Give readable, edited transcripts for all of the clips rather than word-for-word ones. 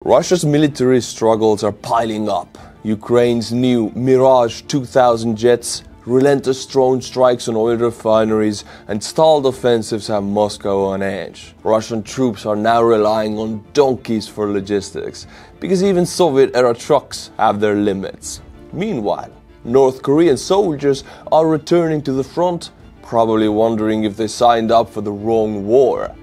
Russia's military struggles are piling up. Ukraine's new Mirage 2000 jets, relentless drone strikes on oil refineries, and stalled offensives have Moscow on edge. Russian troops are now relying on donkeys for logistics, because even Soviet-era trucks have their limits. Meanwhile, North Korean soldiers are returning to the front, probably wondering if they signed up for the wrong war.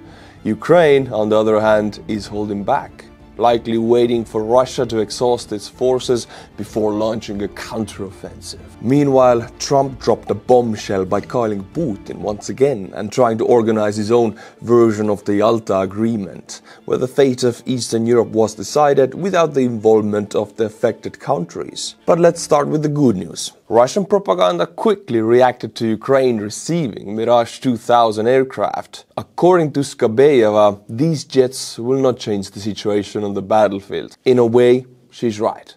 Ukraine, on the other hand, is holding back, likely waiting for Russia to exhaust its forces before launching a counteroffensive. Meanwhile, Trump dropped a bombshell by calling Putin once again and trying to organize his own version of the Yalta Agreement, where the fate of Eastern Europe was decided without the involvement of the affected countries. But let's start with the good news. Russian propaganda quickly reacted to Ukraine receiving Mirage 2000 aircraft. According to Skabeyeva, these jets will not change the situation on the battlefield. In a way, she's right.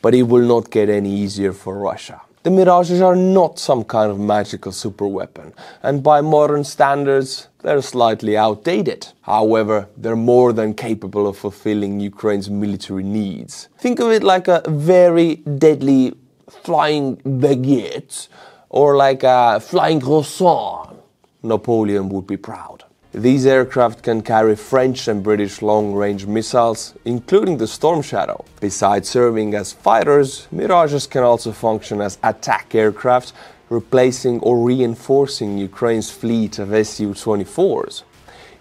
But it will not get any easier for Russia. The Mirages are not some kind of magical superweapon, and by modern standards, they're slightly outdated. However, they're more than capable of fulfilling Ukraine's military needs. Think of it like a very deadly flying baguette, or like a flying croissant. Napoleon would be proud. These aircraft can carry French and British long-range missiles, including the Storm Shadow. Besides serving as fighters, Mirages can also function as attack aircraft, replacing or reinforcing Ukraine's fleet of Su-24s.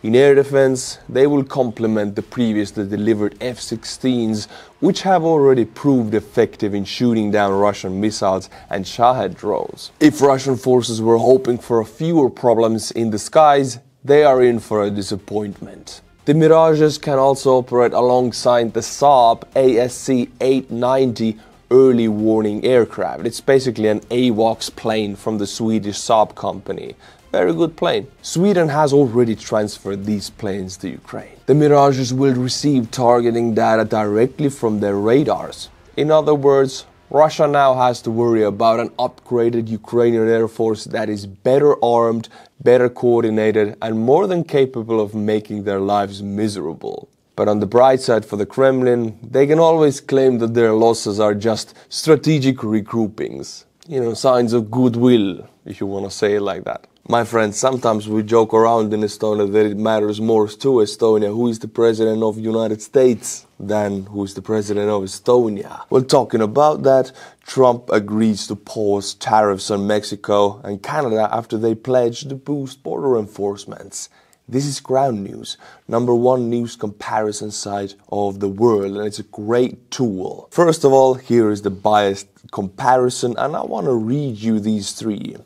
In air defense, they will complement the previously delivered F-16s, which have already proved effective in shooting down Russian missiles and Shahed drones. If Russian forces were hoping for fewer problems in the skies, they are in for a disappointment. The Mirages can also operate alongside the Saab ASC-890 early warning aircraft. It's basically an AWACS plane from the Swedish Saab company. Very good plane. Sweden has already transferred these planes to Ukraine. The Mirages will receive targeting data directly from their radars. In other words, Russia now has to worry about an upgraded Ukrainian air force that is better armed, better coordinated, and more than capable of making their lives miserable. But on the bright side for the Kremlin, they can always claim that their losses are just strategic regroupings. Signs of goodwill, if you want to say it like that. My friends, sometimes we joke around in Estonia that it matters more to Estonia who is the president of the United States than who is the president of Estonia. Well, talking about that, Trump agrees to pause tariffs on Mexico and Canada after they pledged to boost border enforcements. This is Ground News, #1 news comparison site of the world, and it's a great tool. First of all, here is the biased comparison, and I want to read you these three.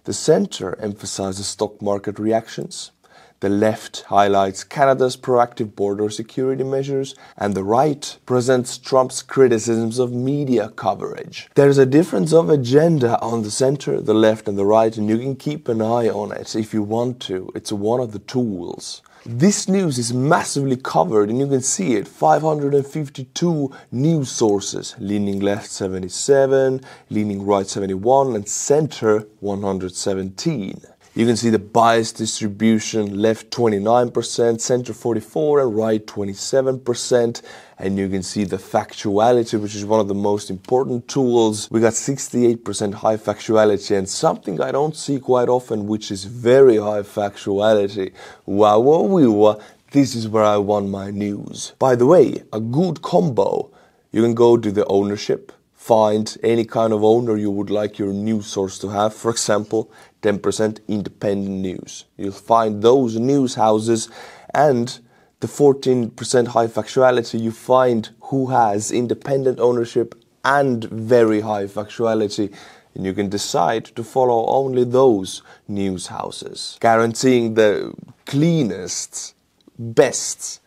The center emphasizes stock market reactions, the left highlights Canada's proactive border security measures, and the right presents Trump's criticisms of media coverage. There's a difference of agenda on the center, the left and the right, and you can keep an eye on it if you want to. It's one of the tools. This news is massively covered, and you can see it. 552 news sources, leaning left 77, leaning right 71, and center 117. You can see the bias distribution, left 29%, center 44%, and right 27%. And you can see the factuality, which is one of the most important tools. We got 68% high factuality, and something I don't see quite often, which is very high factuality. Wow, this is where I want my news. By the way, a good combo. You can go to the ownership, find any kind of owner you would like your news source to have. For example, 10% independent news. You'll find those news houses, and the 14% high factuality, you find who has independent ownership and very high factuality, and you can decide to follow only those news houses, guaranteeing the cleanest, best,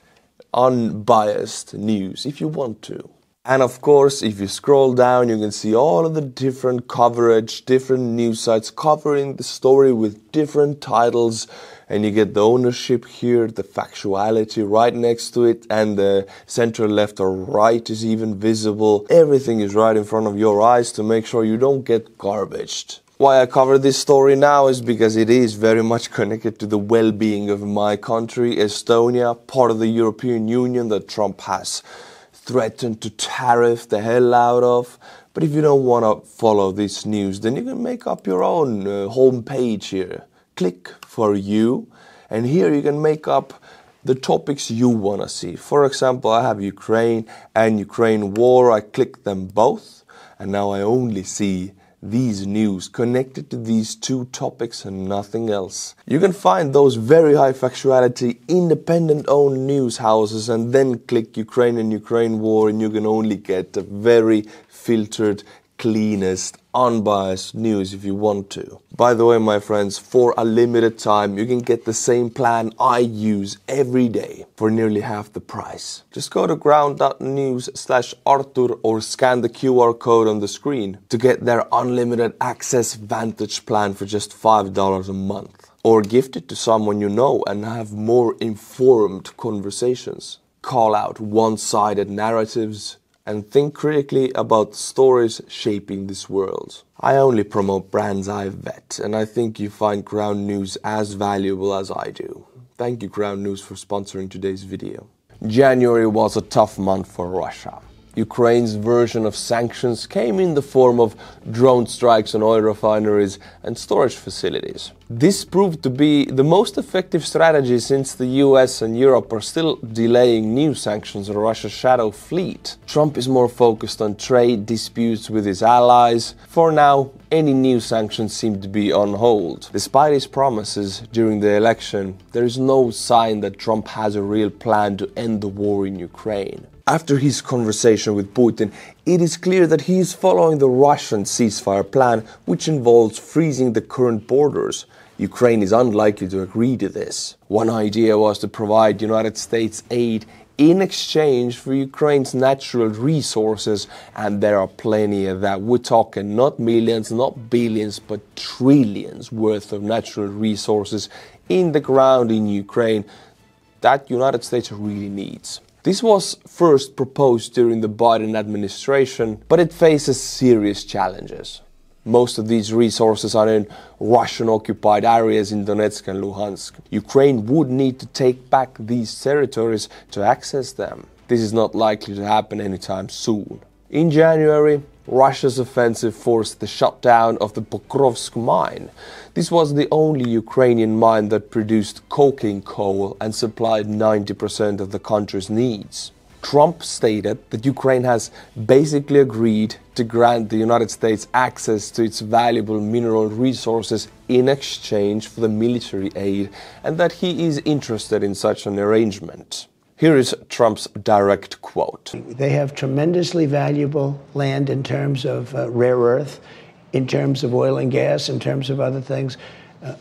unbiased news if you want to. And of course, if you scroll down, you can see all of the different coverage, different news sites covering the story with different titles. And you get the ownership here, the factuality right next to it, and the center left or right is even visible. Everything is right in front of your eyes to make sure you don't get garbaged. Why I cover this story now is because it is very much connected to the well-being of my country, Estonia, part of the European Union that Trump has threatened to tariff the hell out of. But if you don't want to follow this news, then you can make up your own homepage here. Click for you, and here you can make up the topics you want to see. For example, I have Ukraine and Ukraine war. I click them both, and now I only see these news connected to these two topics and nothing else. You can find those very high factuality, independent owned news houses and then click Ukraine and Ukraine war, and you can only get the very filtered, cleanest, unbiased news if you want to. By the way, my friends, for a limited time you can get the same plan I use every day for nearly half the price. Just go to ground.news/Artur or scan the QR code on the screen to get their unlimited access Vantage plan for just $5 a month. Or gift it to someone you know and have more informed conversations. Call out one-sided narratives and think critically about the stories shaping this world. I only promote brands I vet, and I think you find Ground News as valuable as I do. Thank you, Ground News, for sponsoring today's video. January was a tough month for Russia. Ukraine's version of sanctions came in the form of drone strikes on oil refineries and storage facilities. This proved to be the most effective strategy since the US and Europe are still delaying new sanctions on Russia's shadow fleet. Trump is more focused on trade disputes with his allies. For now, any new sanctions seem to be on hold. Despite his promises during the election, there is no sign that Trump has a real plan to end the war in Ukraine. After his conversation with Putin, it is clear that he is following the Russian ceasefire plan, which involves freezing the current borders. Ukraine is unlikely to agree to this. One idea was to provide United States aid in exchange for Ukraine's natural resources, and there are plenty of that. We're talking not millions, not billions, but trillions worth of natural resources in the ground in Ukraine that United States really needs. This was first proposed during the Biden administration, but it faces serious challenges. Most of these resources are in Russian-occupied areas in Donetsk and Luhansk. Ukraine would need to take back these territories to access them. This is not likely to happen anytime soon. In January, Russia's offensive forced the shutdown of the Kursk mine. This was the only Ukrainian mine that produced coking coal and supplied 90% of the country's needs. Trump stated that Ukraine has basically agreed to grant the United States access to its valuable mineral resources in exchange for the military aid, and that he is interested in such an arrangement. Here is Trump's direct quote. They have tremendously valuable land in terms of rare earth, in terms of oil and gas, in terms of other things.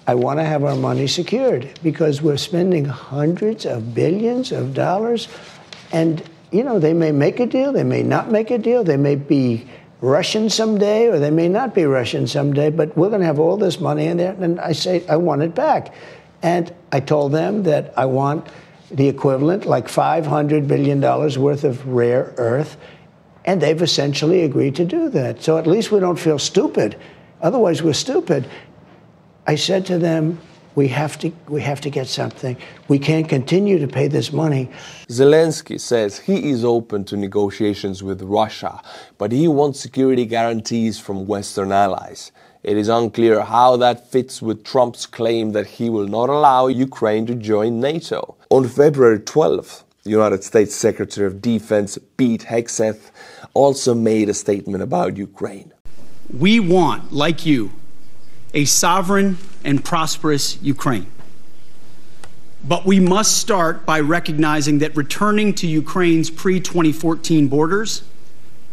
I want to have our money secured because we're spending hundreds of billions of dollars. And, you know, they may make a deal, they may not make a deal, they may be Russian someday or they may not be Russian someday, but we're going to have all this money in there. And I say, I want it back. And I told them that I want the equivalent, like $500 billion worth of rare earth, and they've essentially agreed to do that. So at least we don't feel stupid. Otherwise, we're stupid. I said to them, we have to get something. We can't continue to pay this money. Zelensky says he is open to negotiations with Russia, but he wants security guarantees from Western allies. It is unclear how that fits with Trump's claim that he will not allow Ukraine to join NATO. On February 12th, the United States Secretary of Defense Pete Hegseth also made a statement about Ukraine. We want, like you, a sovereign and prosperous Ukraine. But we must start by recognizing that returning to Ukraine's pre-2014 borders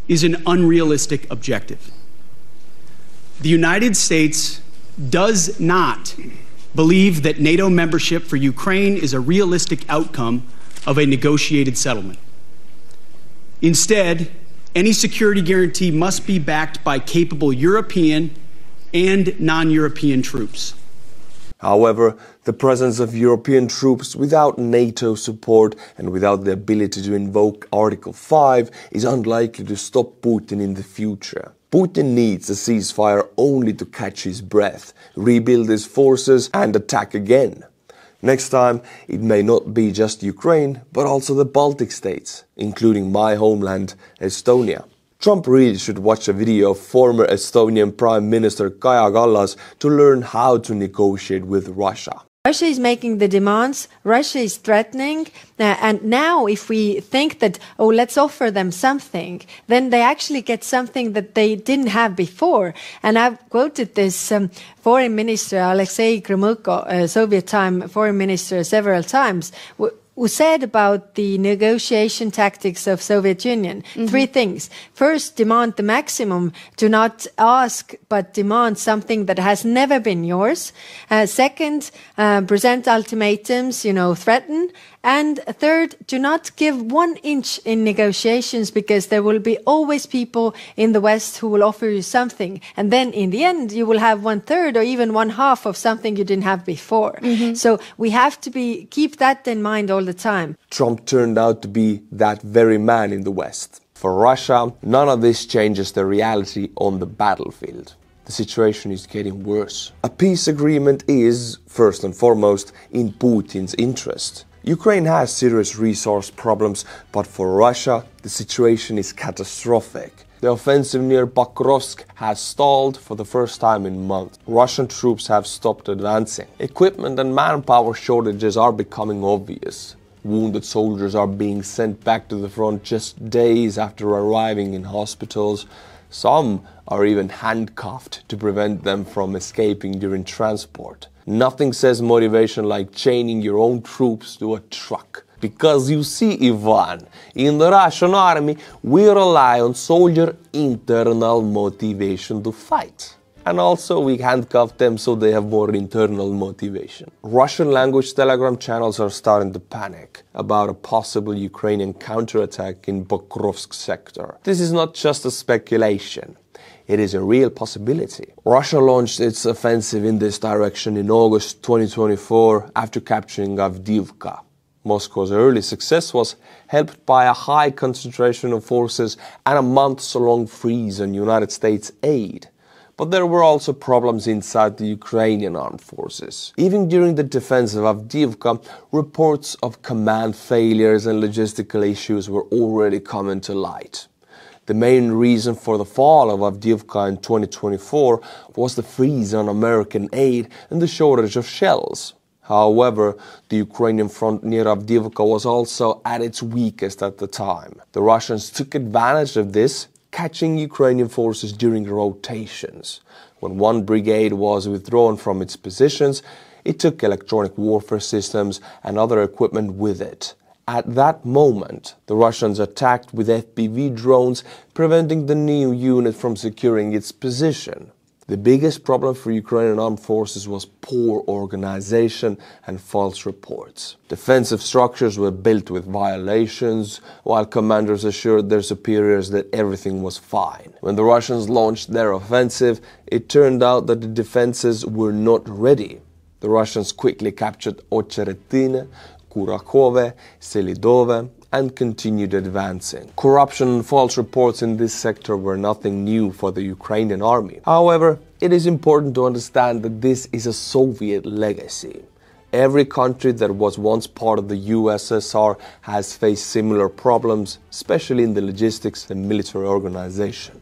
is an unrealistic objective. The United States does not believe that NATO membership for Ukraine is a realistic outcome of a negotiated settlement. Instead, any security guarantee must be backed by capable European and non-European troops. However, the presence of European troops without NATO support and without the ability to invoke Article 5 is unlikely to stop Putin in the future. Putin needs a ceasefire only to catch his breath, rebuild his forces and attack again. Next time, it may not be just Ukraine, but also the Baltic states, including my homeland, Estonia. Trump really should watch a video of former Estonian Prime Minister Kaja Kallas to learn how to negotiate with Russia. Russia is making the demands, Russia is threatening, and now if we think that, oh, let's offer them something, then they actually get something that they didn't have before. And I've quoted this foreign minister, Alexei Gromyko, Soviet time foreign minister, several times, who said about the negotiation tactics of Soviet Union, three things. First, demand the maximum. Do not ask, but demand something that has never been yours. Second, present ultimatums, threaten. And third, do not give 1 inch in negotiations, because there will be always people in the West who will offer you something. And then in the end, you will have 1/3 or even 1/2 of something you didn't have before. So we have to keep that in mind all the time. Trump turned out to be that very man in the West. For Russia, none of this changes the reality on the battlefield. The situation is getting worse. A peace agreement is, first and foremost, in Putin's interest. Ukraine has serious resource problems, but for Russia, the situation is catastrophic. The offensive near Kursk has stalled for the first time in months. Russian troops have stopped advancing. Equipment and manpower shortages are becoming obvious. Wounded soldiers are being sent back to the front just days after arriving in hospitals. Some are even handcuffed to prevent them from escaping during transport. Nothing says motivation like chaining your own troops to a truck. Because you see, Ivan, in the Russian army, we rely on soldier internal motivation to fight. And also we handcuff them so they have more internal motivation. Russian language Telegram channels are starting to panic about a possible Ukrainian counterattack in Pokrovsk sector. This is not just a speculation. It is a real possibility. Russia launched its offensive in this direction in August 2024 after capturing Avdiivka. Moscow's early success was helped by a high concentration of forces and a months-long freeze on United States aid. But there were also problems inside the Ukrainian armed forces. Even during the defense of Avdiivka, reports of command failures and logistical issues were already coming to light. The main reason for the fall of Avdiivka in 2024 was the freeze on American aid and the shortage of shells. However, the Ukrainian front near Avdiivka was also at its weakest at the time. The Russians took advantage of this, catching Ukrainian forces during rotations. When one brigade was withdrawn from its positions, it took electronic warfare systems and other equipment with it. At that moment, the Russians attacked with FPV drones, preventing the new unit from securing its position. The biggest problem for Ukrainian armed forces was poor organization and false reports. Defensive structures were built with violations, while commanders assured their superiors that everything was fine. When the Russians launched their offensive, it turned out that the defenses were not ready. The Russians quickly captured Ocheretine, Kurakhove, Selidove, and continued advancing. Corruption and false reports in this sector were nothing new for the Ukrainian army. However, it is important to understand that this is a Soviet legacy. Every country that was once part of the USSR has faced similar problems, especially in the logistics and military organization.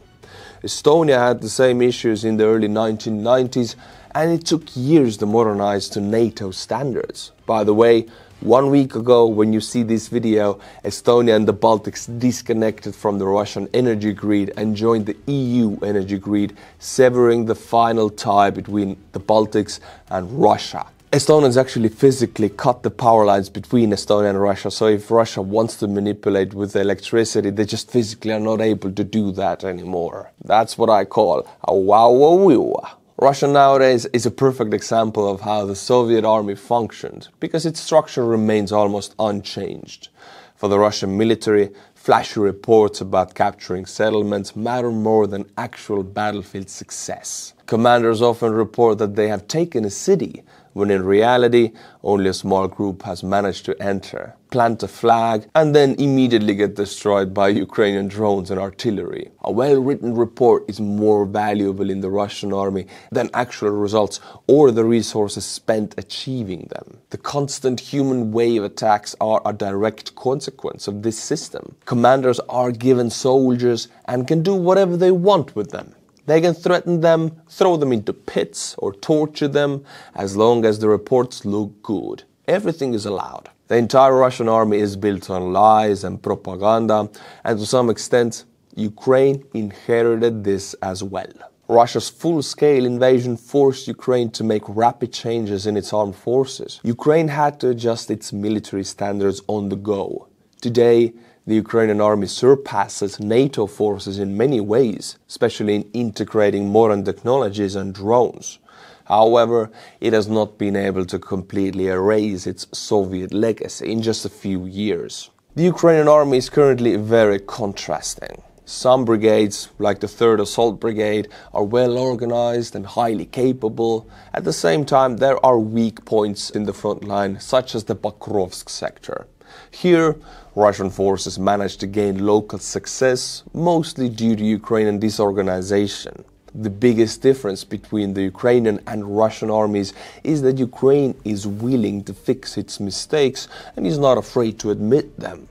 Estonia had the same issues in the early 1990s, and it took years to modernize to NATO standards. By the way, 1 week ago, when you see this video, Estonia and the Baltics disconnected from the Russian energy grid and joined the EU energy grid, severing the final tie between the Baltics and Russia. Estonians actually physically cut the power lines between Estonia and Russia, so if Russia wants to manipulate with the electricity, they just physically are not able to do that anymore. That's what I call a wow-wow-wow. Russia nowadays is a perfect example of how the Soviet army functioned, because its structure remains almost unchanged. For the Russian military, flashy reports about capturing settlements matter more than actual battlefield success. Commanders often report that they have taken a city, when in reality only a small group has managed to enter, plant a flag, and then immediately get destroyed by Ukrainian drones and artillery. A well-written report is more valuable in the Russian army than actual results or the resources spent achieving them. The constant human wave attacks are a direct consequence of this system. Commanders are given soldiers and can do whatever they want with them. They can threaten them, throw them into pits, or torture them, as long as the reports look good. Everything is allowed. The entire Russian army is built on lies and propaganda, and to some extent, Ukraine inherited this as well. Russia's full-scale invasion forced Ukraine to make rapid changes in its armed forces. Ukraine had to adjust its military standards on the go. Today, the Ukrainian army surpasses NATO forces in many ways, especially in integrating modern technologies and drones. However, it has not been able to completely erase its Soviet legacy in just a few years. The Ukrainian army is currently very contrasting. Some brigades, like the 3rd Assault Brigade, are well organized and highly capable. At the same time, there are weak points in the front line, such as the Kursk sector. Here, Russian forces managed to gain local success, mostly due to Ukrainian disorganization. The biggest difference between the Ukrainian and Russian armies is that Ukraine is willing to fix its mistakes and is not afraid to admit them.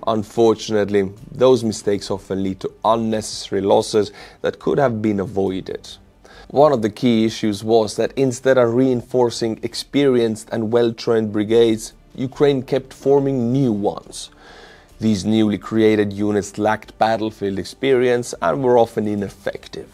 Unfortunately, those mistakes often lead to unnecessary losses that could have been avoided. One of the key issues was that instead of reinforcing experienced and well-trained brigades, Ukraine kept forming new ones. These newly created units lacked battlefield experience and were often ineffective.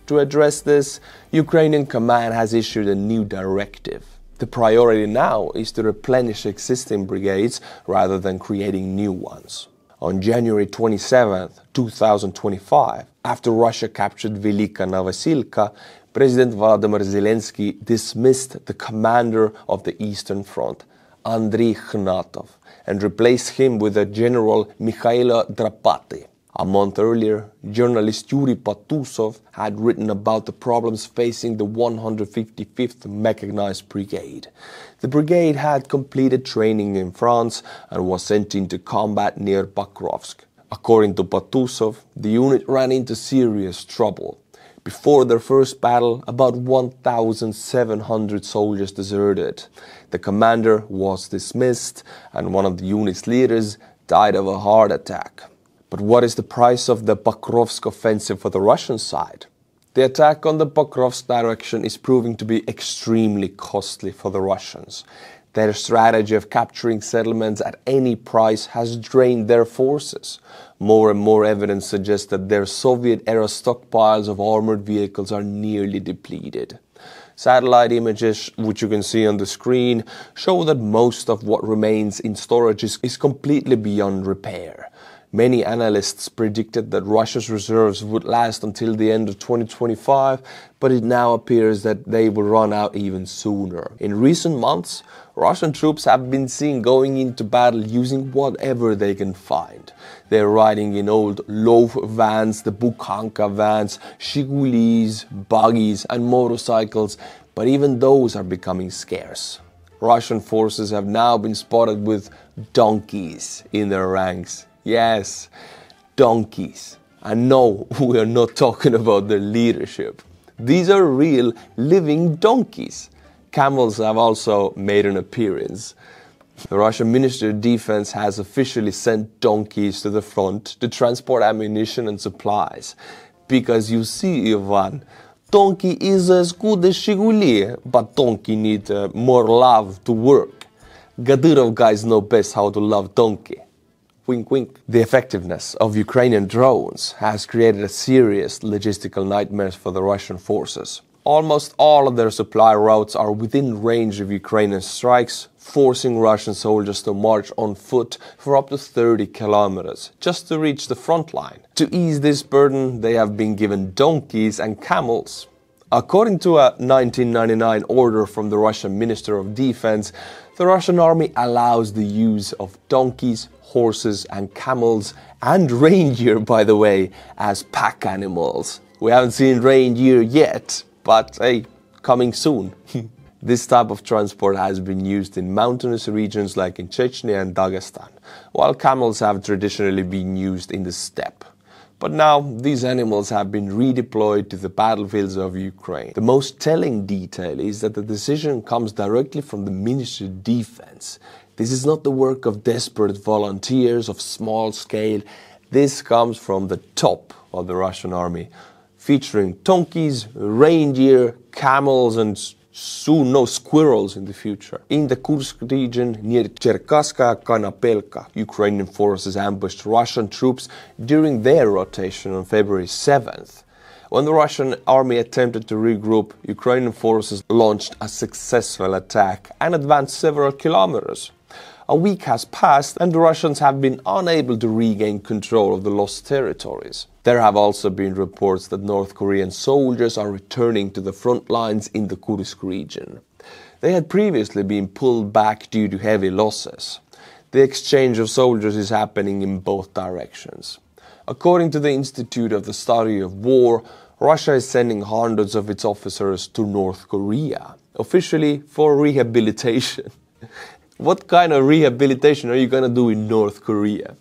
To address this, Ukrainian command has issued a new directive. The priority now is to replenish existing brigades rather than creating new ones. On January 27, 2025, after Russia captured Velika Novosilka, President Volodymyr Zelensky dismissed the commander of the Eastern Front, Andriy Khnatov, and replaced him with a General Mikhailo Drapati. A month earlier, journalist Yuri Patusov had written about the problems facing the 155th Mechanized Brigade. The brigade had completed training in France and was sent into combat near Pokrovsk. According to Patusov, the unit ran into serious trouble. Before their first battle, about 1,700 soldiers deserted. The commander was dismissed, and one of the unit's leaders died of a heart attack. But what is the price of the Pokrovsk offensive for the Russian side? The attack on the Pokrovsk direction is proving to be extremely costly for the Russians. Their strategy of capturing settlements at any price has drained their forces. More and more evidence suggests that their Soviet-era stockpiles of armored vehicles are nearly depleted. Satellite images, which you can see on the screen, show that most of what remains in storage is completely beyond repair. Many analysts predicted that Russia's reserves would last until the end of 2025, but it now appears that they will run out even sooner. In recent months, Russian troops have been seen going into battle using whatever they can find. They're riding in old loaf vans, the Bukhanka vans, Shigulis, buggies and motorcycles, but even those are becoming scarce. Russian forces have now been spotted with donkeys in their ranks. Yes, donkeys. And no, we are not talking about their leadership. These are real, living donkeys. Camels have also made an appearance. The Russian Ministry of Defense has officially sent donkeys to the front to transport ammunition and supplies. Because you see, Ivan, donkey is as good as Shiguli, but donkey need more love to work. Gadyrov guys know best how to love donkey. Wink, wink. The effectiveness of Ukrainian drones has created a serious logistical nightmare for the Russian forces. Almost all of their supply routes are within range of Ukrainian strikes, forcing Russian soldiers to march on foot for up to 30 kilometers just to reach the front line. To ease this burden, they have been given donkeys and camels. According to a 1999 order from the Russian Minister of Defense, the Russian army allows the use of donkeys, horses and camels, and reindeer, by the way, as pack animals. We haven't seen reindeer yet, but hey, coming soon. This type of transport has been used in mountainous regions like in Chechnya and Dagestan, while camels have traditionally been used in the steppe. But now these animals have been redeployed to the battlefields of Ukraine. The most telling detail is that the decision comes directly from the Ministry of Defense. This is not the work of desperate volunteers of small scale. This comes from the top of the Russian army, featuring donkeys, reindeer, camels and soon no squirrels in the future. In the Kursk region near Cherkasskaya Kanapelka, Ukrainian forces ambushed Russian troops during their rotation on February 7th. When the Russian army attempted to regroup, Ukrainian forces launched a successful attack and advanced several kilometers. A week has passed and the Russians have been unable to regain control of the lost territories. There have also been reports that North Korean soldiers are returning to the front lines in the Kursk region. They had previously been pulled back due to heavy losses. The exchange of soldiers is happening in both directions. According to the Institute of the Study of War, Russia is sending hundreds of its officers to North Korea, officially for rehabilitation. What kind of rehabilitation are you going to do in North Korea?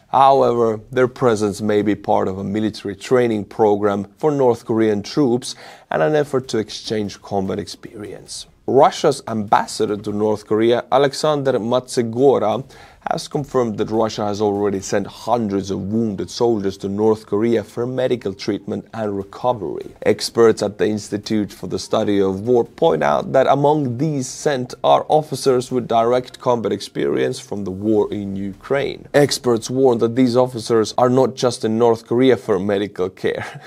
However, their presence may be part of a military training program for North Korean troops and an effort to exchange combat experience. Russia's ambassador to North Korea, Alexander Matsegora, has confirmed that Russia has already sent hundreds of wounded soldiers to North Korea for medical treatment and recovery. Experts at the Institute for the Study of War point out that among these sent are officers with direct combat experience from the war in Ukraine. Experts warn that these officers are not just in North Korea for medical care.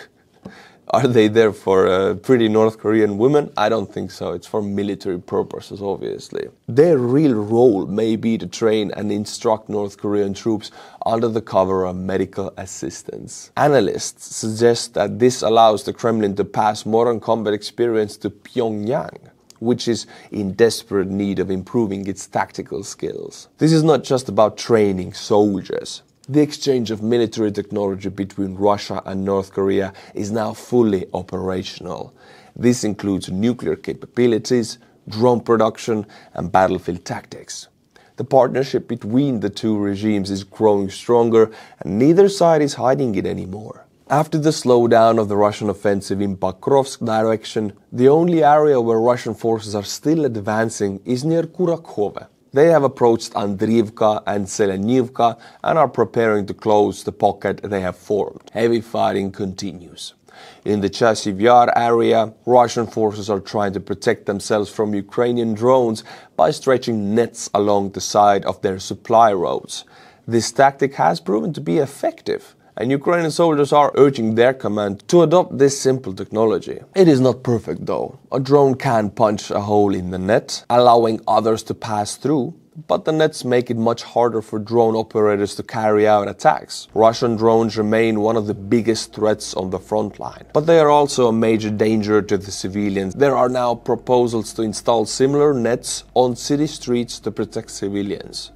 Are they there for pretty North Korean women? I don't think so. It's for military purposes, obviously. Their real role may be to train and instruct North Korean troops under the cover of medical assistance. Analysts suggest that this allows the Kremlin to pass modern combat experience to Pyongyang, which is in desperate need of improving its tactical skills. This is not just about training soldiers. The exchange of military technology between Russia and North Korea is now fully operational. This includes nuclear capabilities, drone production, and battlefield tactics. The partnership between the two regimes is growing stronger, and neither side is hiding it anymore. After the slowdown of the Russian offensive in Pokrovsk direction, the only area where Russian forces are still advancing is near Kurakhove. They have approached Andriivka and Selenivka and are preparing to close the pocket they have formed. Heavy fighting continues. In the Chasiv Yar area, Russian forces are trying to protect themselves from Ukrainian drones by stretching nets along the side of their supply roads. This tactic has proven to be effective, and Ukrainian soldiers are urging their command to adopt this simple technology. It is not perfect though. A drone can punch a hole in the net, allowing others to pass through, but the nets make it much harder for drone operators to carry out attacks. Russian drones remain one of the biggest threats on the front line, but they are also a major danger to the civilians. There are now proposals to install similar nets on city streets to protect civilians.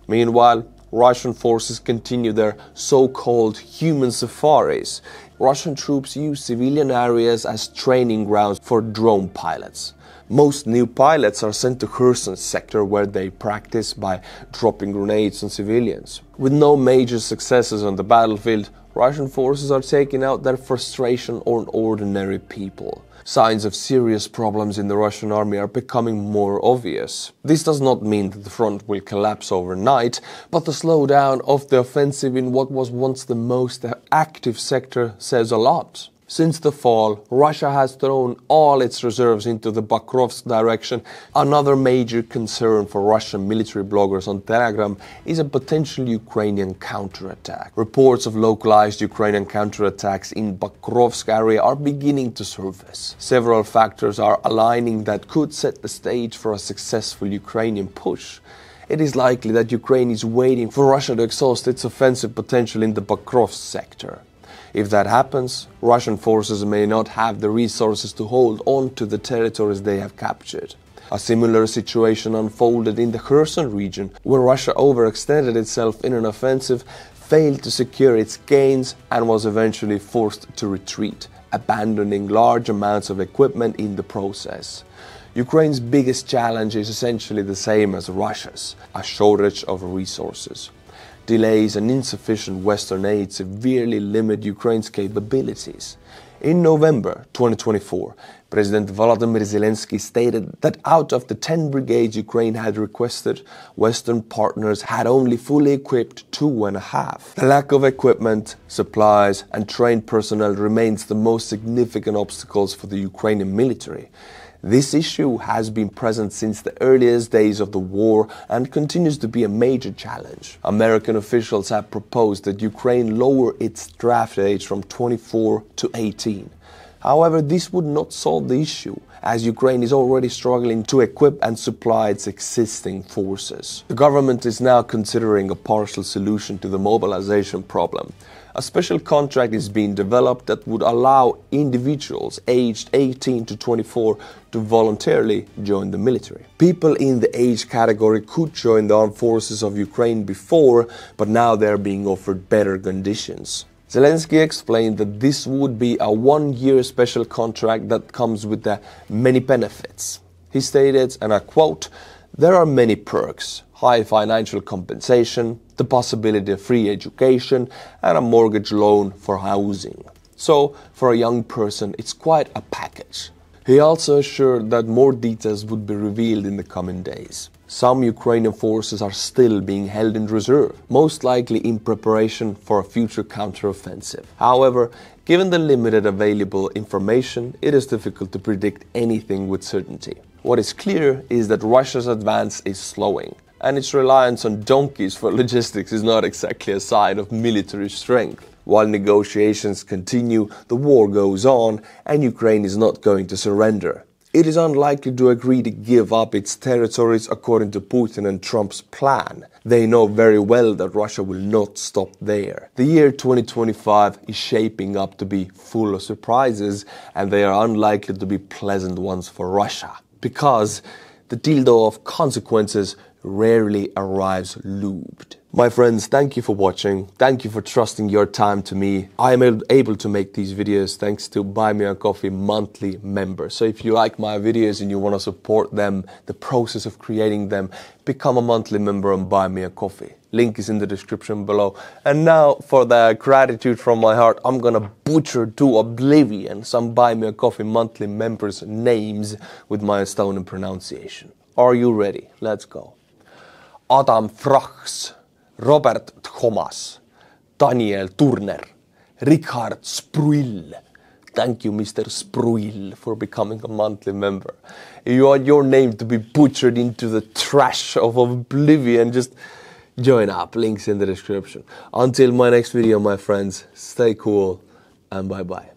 Meanwhile, Russian forces continue their so-called human safaris. Russian troops use civilian areas as training grounds for drone pilots. Most new pilots are sent to Kherson sector where they practice by dropping grenades on civilians. With no major successes on the battlefield, Russian forces are taking out their frustration on ordinary people. Signs of serious problems in the Russian army are becoming more obvious. This does not mean that the front will collapse overnight, but the slowdown of the offensive in what was once the most active sector says a lot. Since the fall, Russia has thrown all its reserves into the Pokrovsk direction. Another major concern for Russian military bloggers on Telegram is a potential Ukrainian counterattack. Reports of localized Ukrainian counterattacks in Pokrovsk area are beginning to surface. Several factors are aligning that could set the stage for a successful Ukrainian push. It is likely that Ukraine is waiting for Russia to exhaust its offensive potential in the Pokrovsk sector. If that happens, Russian forces may not have the resources to hold on to the territories they have captured. A similar situation unfolded in the Kherson region, where Russia overextended itself in an offensive, failed to secure its gains, and was eventually forced to retreat, abandoning large amounts of equipment in the process. Ukraine's biggest challenge is essentially the same as Russia's: a shortage of resources. Delays and insufficient Western aid severely limit Ukraine's capabilities. In November 2024, President Volodymyr Zelensky stated that out of the 10 brigades Ukraine had requested, Western partners had only fully equipped 2.5. The lack of equipment, supplies, and trained personnel remains the most significant obstacles for the Ukrainian military. This issue has been present since the earliest days of the war and continues to be a major challenge. American officials have proposed that Ukraine lower its draft age from 24 to 18. However, this would not solve the issue, as Ukraine is already struggling to equip and supply its existing forces. The government is now considering a partial solution to the mobilization problem. A special contract is being developed that would allow individuals aged 18 to 24 to voluntarily join the military. People in the age category could join the armed forces of Ukraine before, but now they're being offered better conditions. Zelensky explained that this would be a one-year special contract that comes with many benefits. He stated, and I quote, "There are many perks: high financial compensation, the possibility of free education, and a mortgage loan for housing. So, for a young person, it's quite a package." He also assured that more details would be revealed in the coming days. Some Ukrainian forces are still being held in reserve, most likely in preparation for a future counteroffensive. However, given the limited available information, it is difficult to predict anything with certainty. What is clear is that Russia's advance is slowing, and its reliance on donkeys for logistics is not exactly a sign of military strength. While negotiations continue, the war goes on, and Ukraine is not going to surrender. It is unlikely to agree to give up its territories according to Putin and Trump's plan. They know very well that Russia will not stop there. The year 2025 is shaping up to be full of surprises, and they are unlikely to be pleasant ones for Russia, because the dildo of consequences rarely arrives lubed. My friends, thank you for watching. Thank you for trusting your time to me. I am able to make these videos thanks to Buy Me a Coffee monthly members. So if you like my videos and you want to support them, the process of creating them, become a monthly member and Buy Me a Coffee. Link is in the description below. And now for the gratitude from my heart, I'm gonna butcher to oblivion some Buy Me a Coffee monthly members' names with my Estonian pronunciation. Are you ready? Let's go. Adam Frachs, Robert Thomas, Daniel Turner, Richard Spruill. Thank you, Mr. Spruill, for becoming a monthly member. If you want your name to be butchered into the trash of oblivion, just join up. Links in the description. Until my next video, my friends, stay cool and bye-bye.